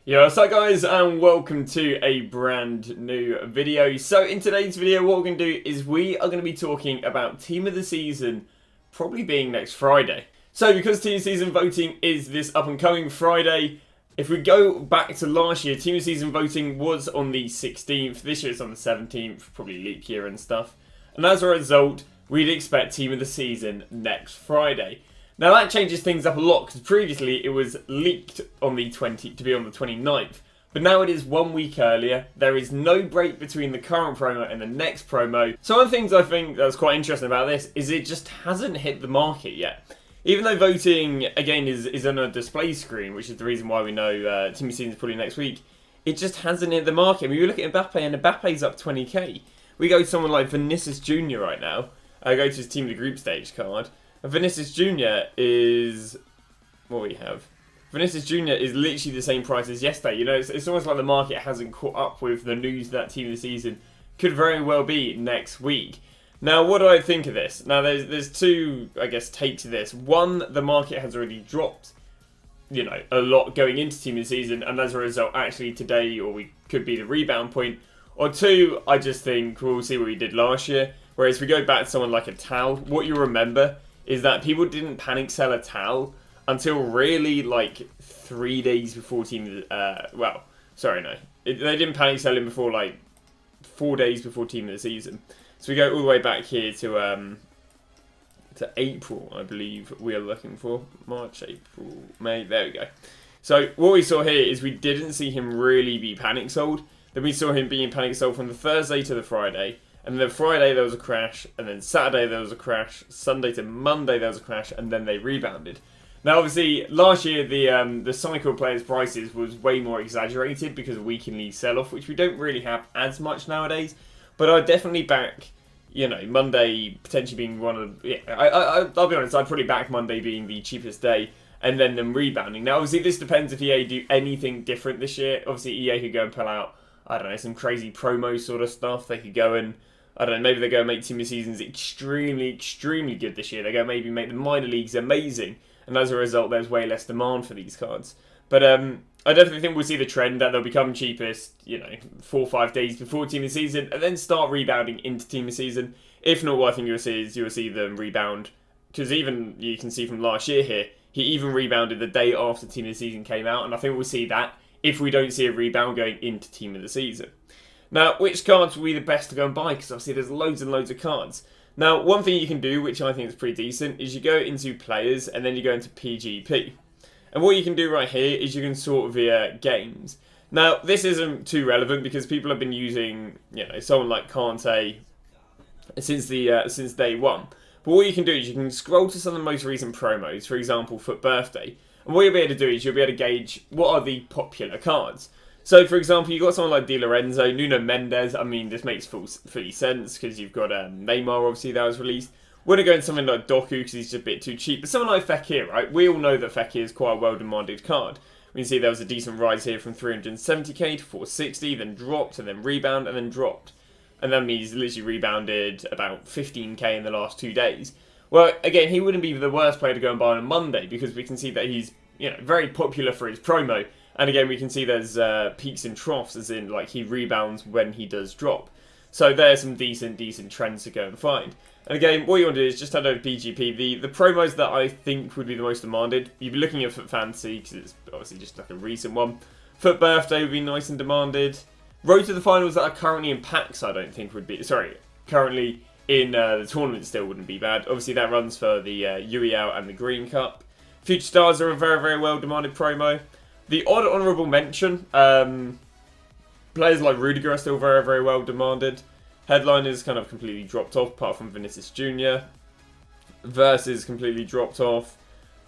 Yo, what's up guys, and welcome to a brand new video. So in today's video, what we're going to do is we are going to be talking about Team of the Season probably being next Friday. So because Team of the Season voting is this up and coming Friday, if we go back to last year, Team of the Season voting was on the 16th, this year it's on the 17th, probably leap year and stuff. And as a result, we'd expect Team of the Season next Friday. Now that changes things up a lot because previously it was leaked on the 29th, but now it is 1 week earlier. There is no break between the current promo and the next promo. So one of the things I think that's quite interesting about this is it just hasn't hit the market yet. Even though voting again is on a display screen, which is the reason why we know Team of the Season is probably next week, it just hasn't hit the market. I mean, we look at Mbappe and Mbappe's up 20k. We go to someone like Vinicius Jr. right now. I go to his Team of the Group stage card. Vinicius Jr. is what we have. Vinicius Jr. is literally the same price as yesterday. You know, it's almost like the market hasn't caught up with the news that Team of the Season could very well be next week. Now, what do I think of this? Now, there's two, I guess, takes to this. One, the market has already dropped, you know, a lot going into Team of the Season, and as a result, actually today, or we could be the rebound point. Or two, I just think we'll see what we did last year. Whereas if we go back to someone like a Tal, what you remember is that people didn't panic sell a Tal until really like 3 days before Team well, sorry, no. They didn't panic sell him before like 4 days before Team of the Season. So we go all the way back here to April, I believe we are looking for. March, April, May, there we go. So what we saw here is we didn't see him really be panic sold. Then we saw him being panic sold from the Thursday to the Friday. And then Friday there was a crash, and then Saturday there was a crash, Sunday to Monday there was a crash, and then they rebounded. Now obviously last year the cycle of players' prices was way more exaggerated because of weekly sell-off, which we don't really have as much nowadays. But I'd definitely back, you know, Monday potentially being one of, yeah, I'll be honest, I'd probably back Monday being the cheapest day, and then them rebounding. Now obviously this depends if EA do anything different this year. Obviously EA could go and pull out, I don't know, some crazy promo sort of stuff. They could go and, I don't know, maybe they go and make Team of the Seasons extremely good this year. They go maybe make the minor leagues amazing, and as a result there's way less demand for these cards. But I definitely think we'll see the trend that they'll become cheapest, you know, 4 or 5 days before Team of the Season, and then start rebounding into Team of the Season. If not, what I think you'll see is you'll see them rebound, because even you can see from last year here, he even rebounded the day after Team of the Season came out, and I think we'll see that if we don't see a rebound going into Team of the Season. Now, which cards will be the best to go and buy? Because obviously there's loads and loads of cards. Now, one thing you can do, which I think is pretty decent, is you go into players and then you go into PGP. And what you can do right here is you can sort via games. Now, this isn't too relevant because people have been using, you know, someone like Kante since day one. But what you can do is you can scroll to some of the most recent promos, for example, Foot Birthday. And what you'll be able to do is you'll be able to gauge what are the popular cards. So, for example, you've got someone like Di Lorenzo, Nuno Mendes. I mean, this makes fully sense because you've got Neymar, obviously, that was released. We're going to go into something like Doku because he's just a bit too cheap. But someone like Fekir, right? We all know that Fekir is quite a well-demanded card. We can see there was a decent rise here from 370k to 460, then dropped, and then rebound, and then dropped. And then he's literally rebounded about 15k in the last 2 days. Well, again, he wouldn't be the worst player to go and buy on a Monday because we can see that he's, you know, very popular for his promo. And again, we can see there's peaks and troughs, as in, like, he rebounds when he does drop. So there's some decent trends to go and find. And again, what you want to do is just head over to PGP. The promos that I think would be the most demanded, you'd be looking at Foot Fantasy, because it's obviously just like a recent one. Foot Birthday would be nice and demanded. Road to the Finals that are currently in packs, I don't think would be, sorry, currently in the tournament still wouldn't be bad. Obviously that runs for the UEL and the Green Cup. Future Stars are a very well demanded promo. The odd honourable mention, players like Rudiger are still very well demanded. Headliners kind of completely dropped off, apart from Vinicius Jr. Versus completely dropped off.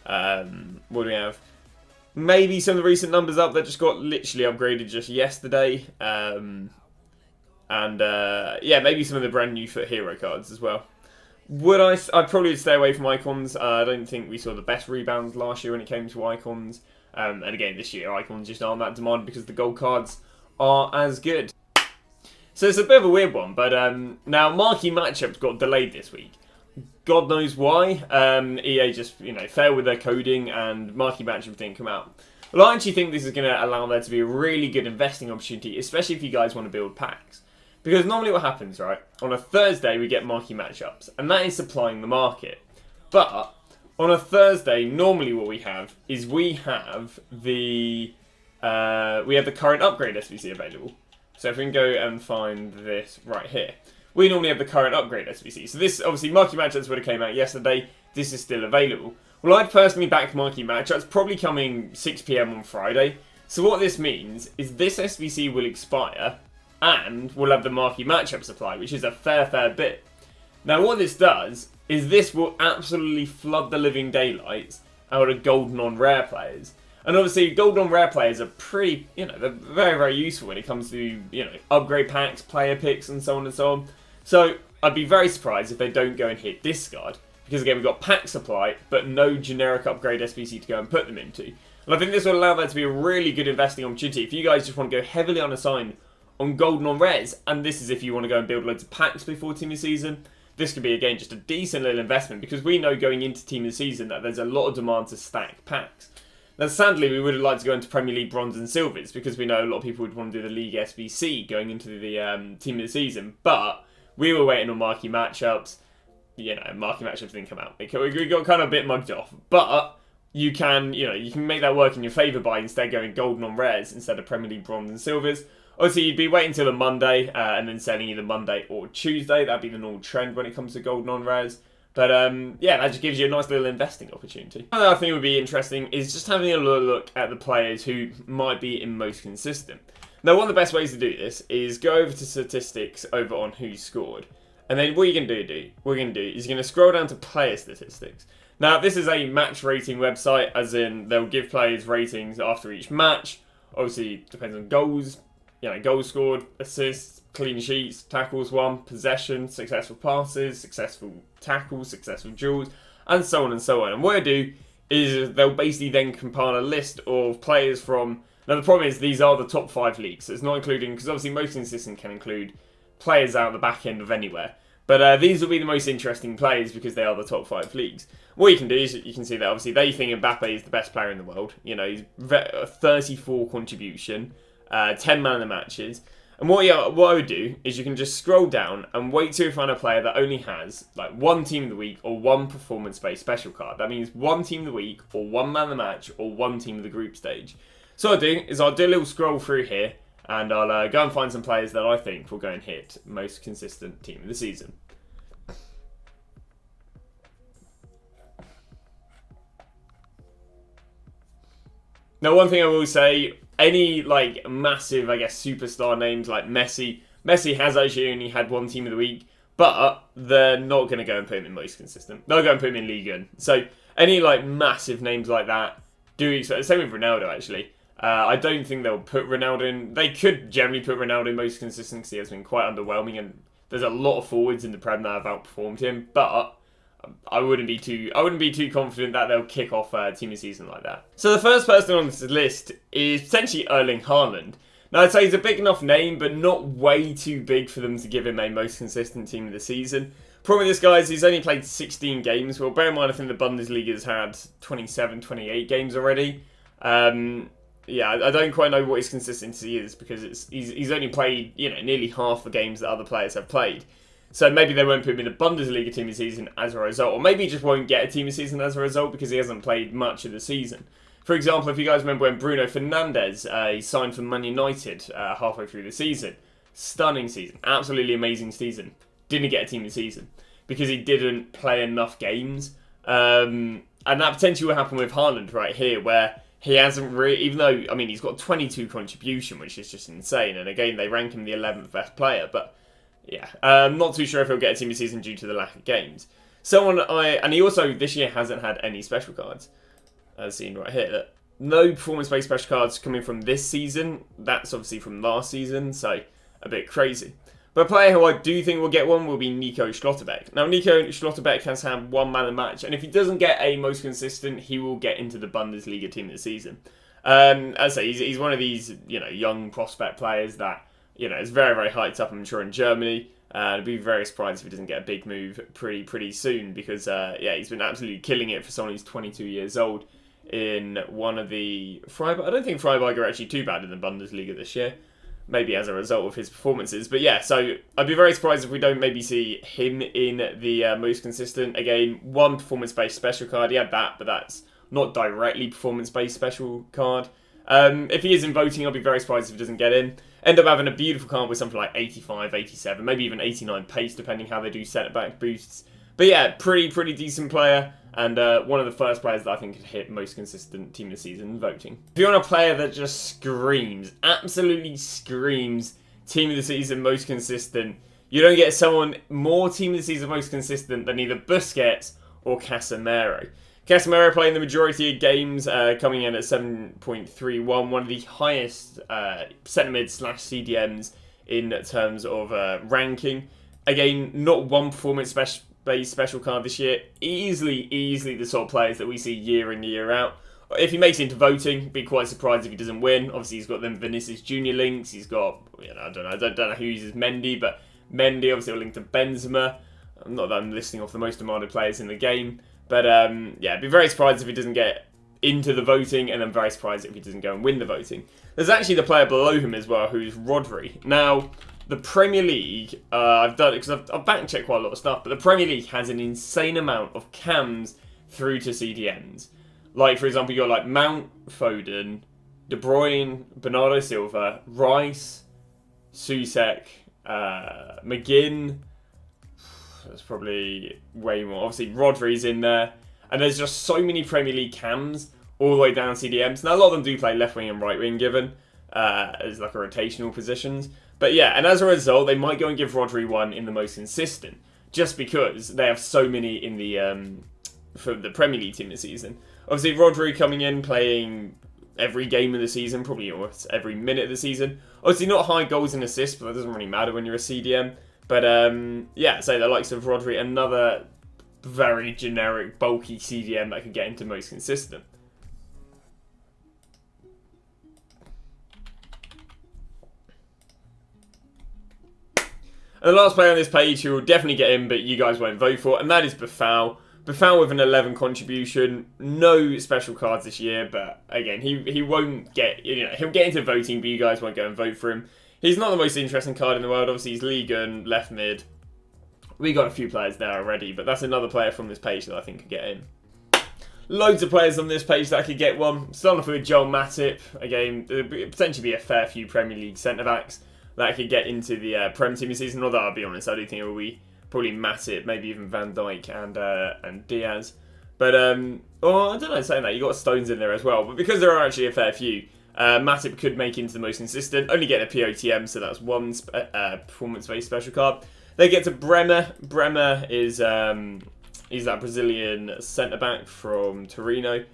What do we have? Maybe some of the recent numbers up that just got literally upgraded just yesterday. Yeah, maybe some of the brand new Foot Hero cards as well. I'd probably stay away from icons. I don't think we saw the best rebounds last year when it came to icons. And again, this year, icons just aren't that demanded because the gold cards are as good. So it's a bit of a weird one, but now marquee matchups got delayed this week. God knows why. EA just, you know, failed with their coding and marquee matchups didn't come out. Well, I actually think this is going to allow there to be a really good investing opportunity, especially if you guys want to build packs. Because normally what happens, right, on a Thursday we get marquee matchups, and that is supplying the market. But on a Thursday, normally what we have is we have the current upgrade SBC available. So if we can go and find this right here, we normally have the current upgrade SBC. So this, obviously, marquee matchups would have came out yesterday. This is still available. Well, I'd personally back marquee matchups, probably coming 6 PM on Friday. So what this means is this SBC will expire, and we'll have the marquee matchup supply, which is a fair bit. Now, what this does is this will absolutely flood the living daylights out of golden on rare players. And obviously, golden on rare players are pretty, they're very useful when it comes to, upgrade packs, player picks, and so on and so on. So, I'd be very surprised if they don't go and hit discard. Because again, we've got pack supply, but no generic upgrade SBC to go and put them into. And I think this will allow that to be a really good investing opportunity. If you guys just want to go heavily unassigned on golden on rares, and this is if you want to go and build loads of packs before Team of the Season, this could be, again, just a decent little investment. Because we know going into Team of the Season that there's a lot of demand to stack packs. Now, sadly, we would have liked to go into Premier League Bronze and Silvers, because we know a lot of people would want to do the League SBC going into the Team of the Season. But we were waiting on marquee matchups. Marquee matchups didn't come out. We got kind of a bit mugged off. But you can make that work in your favour by instead going golden on rares instead of Premier League Bronze and Silvers. Obviously, you'd be waiting till the Monday and then selling either Monday or Tuesday. That'd be the normal trend when it comes to golden on rares. But that just gives you a nice little investing opportunity. Another thing that would be interesting is just having a look at the players who might be in most consistent. Now, one of the best ways to do this is go over to statistics over on who scored. And then what you're going to do is you're going to scroll down to player statistics. Now, this is a match rating website, as in they'll give players ratings after each match. Obviously, it depends on goals, goals scored, assists, clean sheets, tackles won, possession, successful passes, successful tackles, successful duels, and so on and so on. And what I do is they'll basically then compile a list of players from... Now, the problem is these are the top 5 leagues. So it's not including... Because obviously most consistent can include players out the back end of anywhere. But these will be the most interesting players because they are the top 5 leagues. What you can do is you can see that obviously they think Mbappe is the best player in the world. He's 34 contribution, 10 man of the matches. And what I would do is you can just scroll down and wait till you find a player that only has like 1 team of the week or 1 performance-based special card. That means 1 team of the week or 1 man of the match or 1 team of the group stage. So what I'll do a little scroll through here and I'll go and find some players that I think will go and hit most consistent team of the season. Now, one thing I will say, any massive, superstar names like Messi has actually only had 1 team of the week, but they're not going to go and put him in most consistent. They'll go and put him in Ligue 1. So any massive names like that, do expect. Same with Ronaldo actually. I don't think they'll put Ronaldo in. They could generally put Ronaldo in most consistent because he has been quite underwhelming, and there's a lot of forwards in the Prem that have outperformed him. But I wouldn't be too confident that they'll kick off team of season like that. So the first person on this list is potentially Erling Haaland. Now, I'd say he's a big enough name, but not way too big for them to give him a most consistent team of the season. Problem with this guy is he's only played 16 games. Well, bear in mind, I think the Bundesliga's had 27, 28 games already. I don't quite know what his consistency is because he's only played nearly half the games that other players have played. So maybe they won't put him in the Bundesliga team of the season as a result, or maybe he just won't get a team of the season as a result because he hasn't played much of the season. For example, if you guys remember when Bruno Fernandes he signed for Man United halfway through the season, stunning season, absolutely amazing season. Didn't get a team of the season because he didn't play enough games, and that potentially will happen with Haaland right here, where he hasn't really, even though, he's got 22 contribution, which is just insane. And again, they rank him the 11th best player. But yeah, I'm not too sure if he'll get a team of the season due to the lack of games. And he also this year hasn't had any special cards, as seen right here. No performance-based special cards coming from this season. That's obviously from last season, so a bit crazy. But a player who I do think will get one will be Nico Schlotterbeck. Now, Nico Schlotterbeck has had 1 man of the match, and if he doesn't get a most consistent, he will get into the Bundesliga team of the season. As I say, he's one of these young prospect players that is very, very hyped up, I'm sure, in Germany. I'd be very surprised if he doesn't get a big move pretty soon because he's been absolutely killing it for someone who's 22 years old in one of the Freiburg. I don't think Freiburg are actually too bad in the Bundesliga this year. Maybe as a result of his performances. But yeah, so I'd be very surprised if we don't maybe see him in the most consistent. Again, one performance-based special card. He had that, but that's not directly performance-based special card. If he is in voting, I'll be very surprised if he doesn't get in. End up having a beautiful card with something like 85, 87, maybe even 89 pace, depending how they do centre-back boosts. But yeah, pretty decent player. And one of the first players that I think could hit most consistent team of the season voting. If you want a player that just screams, absolutely screams, team of the season most consistent, you don't get someone more team of the season most consistent than either Busquets or Casemiro. Casemiro playing the majority of games, coming in at 7.31, one of the highest centre mid / CDMs in terms of ranking. Again, not one performance special card this year. Easily the sort of players that we see year in, year out. If he makes it into voting, be quite surprised if he doesn't win. Obviously, he's got them Vinicius Junior links. He's got, I don't know who uses Mendy, but Mendy obviously will link to Benzema. Not that I'm listing off the most demanded players in the game, but yeah, be very surprised if he doesn't get into the voting, and I'm very surprised if he doesn't go and win the voting. There's actually the player below him as well, who's Rodri. Now, the Premier League, I've done it because I've back-checked quite a lot of stuff, but the Premier League has an insane amount of cams through to CDMs. Like, for example, you got like Mount, Foden, De Bruyne, Bernardo Silva, Rice, Susek, McGinn. That's probably way more. Obviously, Rodri's in there. And there's just so many Premier League cams all the way down CDMs. Now, a lot of them do play left wing and right wing, given as like a rotational positions. But yeah, and as a result, they might go and give Rodri one in the most consistent, just because they have so many in the for the Premier League team this season. Obviously, Rodri coming in, playing every game of the season, probably almost every minute of the season. Obviously, not high goals and assists, but that doesn't really matter when you're a CDM. But yeah, so the likes of Rodri, another very generic, bulky CDM that could get into most consistent. And the last player on this page who will definitely get in, but you guys won't vote for, and that is Buffal. Buffal with an 11 contribution, no special cards this year, but again, he won't get, he'll get into voting, but you guys won't go and vote for him. He's not the most interesting card in the world. Obviously, he's Liga and left mid. We got a few players there already, but that's another player from this page that I think could get in. Loads of players on this page that could get one. Starting off with Joel Matip. Again, there would potentially be a fair few Premier League centre-backs that could get into the Prem team this season. Although, I'll be honest, I do think it will be probably Matip, maybe even Van Dijk and Diaz. But, well, I don't know, saying that, you got Stones in there as well. But because there are actually a fair few, Matip could make into the most consistent. Only get a POTM, so that's one performance-based special card. They get to Bremer. Bremer is he's that Brazilian centre-back from Torino.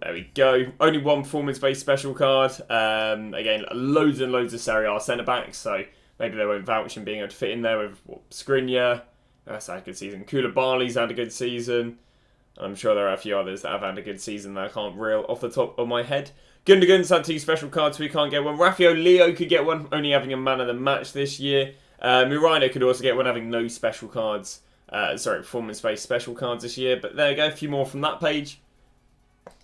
There we go. Only one performance-based special card. Again, loads and loads of Serie A centre-backs, so maybe they won't vouch him being able to fit in there with Skriniar. That's had a good season. Koulibaly's had a good season. I'm sure there are a few others that have had a good season that I can't reel off the top of my head. Gundogan's had 2 special cards, so he can't get one. Rafael Leo could get one, only having a man of the match this year. Murino could also get one, having no special cards. Performance-based special cards this year. But there you go, a few more from that page.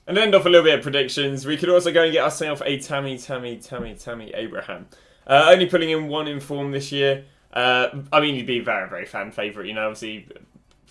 And end off a little bit of predictions. We could also go and get ourselves a Tammy Abraham. Only putting in 1 in form this year. I mean, he'd be very, very fan favourite, obviously.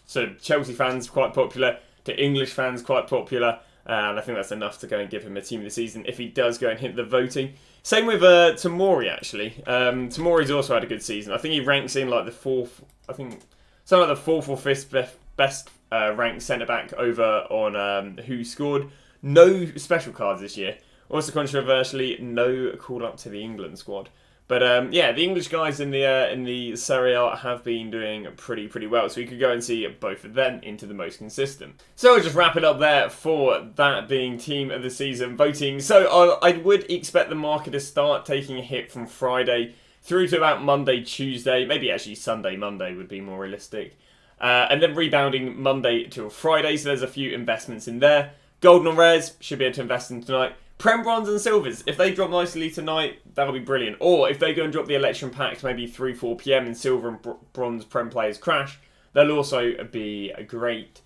So Chelsea fans, quite popular. To English fans, quite popular. And I think that's enough to go and give him a team of the season if he does go and hit the voting. Same with Tomori, actually. Tomori's also had a good season. I think he ranks in like the 4th, I think, something like the 4th or 5th best ranked centre-back over on Who Scored. No special cards this year. Also controversially, no call up to the England squad. But yeah, the English guys in the Serie A have been doing pretty well. So we could go and see both of them into the most consistent. So I'll just wrap it up there for that being team of the season voting. So I would expect the market to start taking a hit from Friday through to about Monday, Tuesday. Maybe actually Sunday, Monday would be more realistic. And then rebounding Monday till Friday. So there's a few investments in there. Golden or rares, should be able to invest in tonight. Prem bronze and silvers, if they drop nicely tonight, that'll be brilliant. Or if they go and drop the election packs maybe 3-4 PM and silver and bronze Prem players crash, they'll also be great.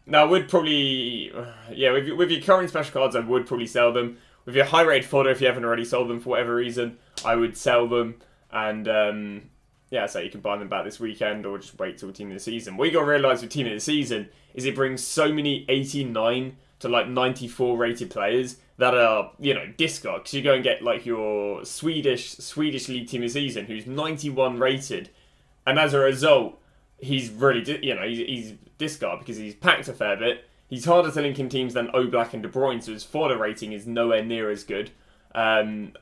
Now, I would probably, yeah, with your current special cards, I would probably sell them. With your high-rated fodder, if you haven't already sold them for whatever reason, I would sell them. And, yeah, so you can buy them back this weekend or just wait till Team of the Season. What you got to realise with Team of the Season is it brings so many 89 to, like, 94 rated players that are, you know, discard. Because you go and get, like, your Swedish League Team of the Season, who's 91 rated. And as a result, he's really, you know, he's discard because he's packed a fair bit. He's harder to link in teams than Oblak and De Bruyne, so his fodder rating is nowhere near as good. And,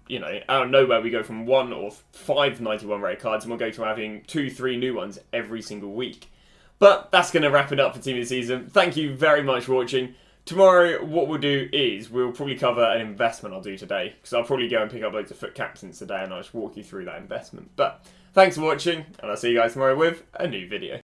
you know, out of nowhere, we go from 1 or 5 91 rated cards, and we'll go to having 2, 3 new ones every single week. But that's going to wrap it up for Team of the Season. Thank you very much for watching. Tomorrow, what we'll do is we'll probably cover an investment I'll do today, because I'll probably go and pick up loads of FUT captains today, and I'll just walk you through that investment. But thanks for watching, and I'll see you guys tomorrow with a new video.